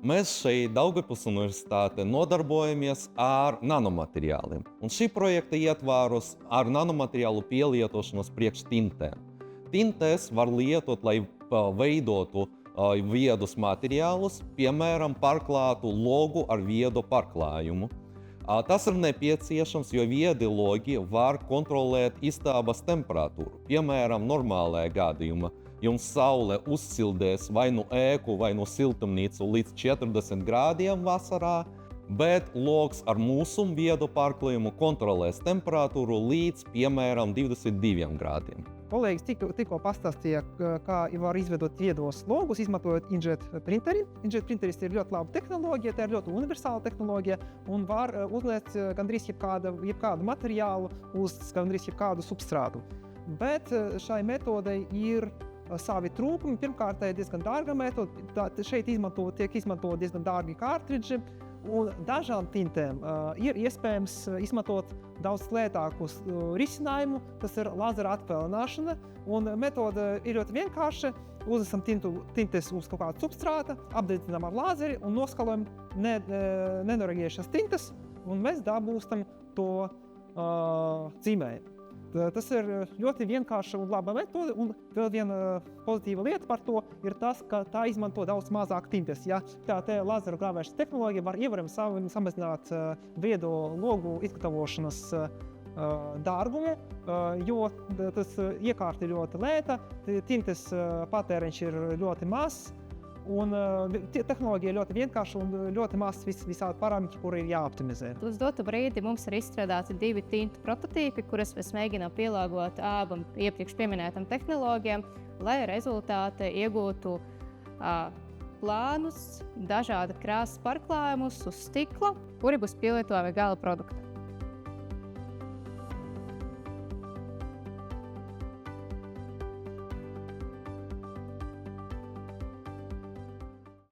Mēs šeit, Daugavpils Universitāte, nodarbojamies ar nanomateriāliem. Un šī projekta ietvaros ar nanomateriālu pielietošanos priekš tintēm. Tintes var lietot, lai veidotu viedus materiālus, piemēram, pārklātu logu ar viedu pārklājumu. Tas ir nepieciešams, jo viedi logi var kontrolēt istabas temperatūru. Piemēram, normālajā gadījumā jums saule uzsildēs vai nu ēku, vai nu siltumnīcu līdz 40 grādiem vasarā, bet logs ar mūsu viedu pārklājumu kontrolēs temperatūru līdz, piemēram, 22 grādiem. Kolēģis tikko pastāstīja, kā var izveidot viedos logus, izmantojot inkjet printeri. Inkjet printeris ir ļoti laba tehnoloģija, tā ir ļoti universāla tehnoloģija un var uzliekt gandrīz jebkādu materiālu uz gandrīz jebkādu substrātu. Bet šai metodei ir savi trūkumi. Pirmkārt, tā ir diezgan dārga metode. Šeit tiek izmantot diezgan dārgi kārtridži. Un dažām tintēm ir iespējams izmantot daudz lētāku risinājumu, tas ir lazera atpelnāšana. Un metode ir ļoti vienkārša. Uzliekam tintes uz kaut kādu substrāta, apdedzinām ar lāzeri un noskalojam nenoreaģējušās tintes, un mēs dabūstam to zīmējumu. Tas ir ļoti vienkārša un laba metode, un vēl viena pozitīva lieta par to ir tas, ka tā izmanto daudz mazāk tintes. Ja tā lazeru grāvēšanas tehnoloģija var ievērojami samazināt viedo logu izgatavošanas dārgumu, jo tas iekārta ir ļoti lēta, tintes patēriņš ir ļoti mazs, un tehnoloģija ir ļoti vienkārša un ļoti maz visādi parametri, kuri ir jāoptimizē. Uz dotu brīdi mums ir izstrādāti 2 tintu prototīpi, kurus mēs mēģinām pielāgot abam iepriekš pieminētam tehnoloģijām, lai rezultāti iegūtu plānus, dažāda krāsas pārklājumus uz stikla, kuri būs pielietojami gala produktam.